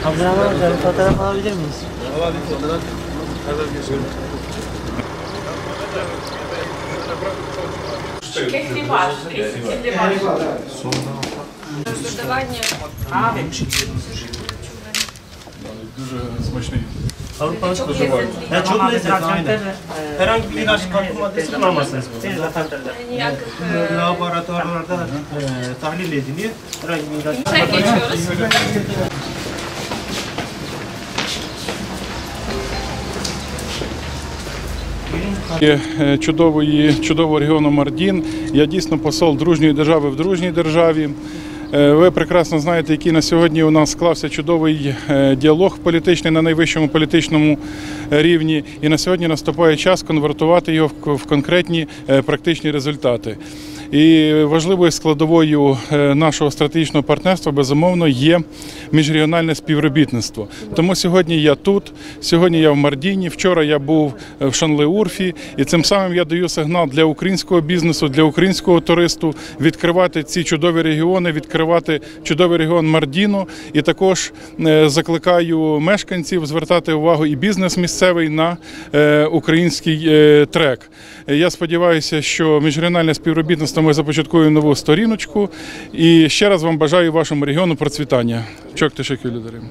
Abdurrahman amca bir fotoğraf alabilir miyiz? Alabilir fotoğraf. Hemen geçelim. Кефлі ваш, 30 кефлі ваш. Додавання. Дуже смачний. Avrupa Çok hoş bulduk. lezzetli. Ya çok lezzetli aynen. Herhangi bir ilaç katkı maddesi kullanmazsınız. Ніяких. Laboratuvarlarda tahlil ediliyor. Herhangi bir ilaç Çay geçiyoruz. Чудового регіону Мардін. Я дійсно посол дружньої держави в дружній державі. Ви прекрасно знаєте, який на сьогодні у нас склався чудовий діалог політичний на найвищому політичному рівні. І на сьогодні наступає час конвертувати його в конкретні практичні результати. І важливою складовою нашого стратегічного партнерства, безумовно, є міжрегіональне співробітництво. Тому сьогодні я тут, сьогодні я в Мардіні, вчора я був в Шанле-Урфі, і цим самим я даю сигнал для українського бізнесу, для українського туристу відкривати ці чудові регіони, відкривати чудовий регіон Мардіну. І також закликаю мешканців звертати увагу і бізнес місцевий на український трек. Я сподіваюся, що міжрегіональне співробітництво ми започаткуємо нову сторіночку. І ще раз вам бажаю вашому регіону процвітання. Çok teşekkür ederim.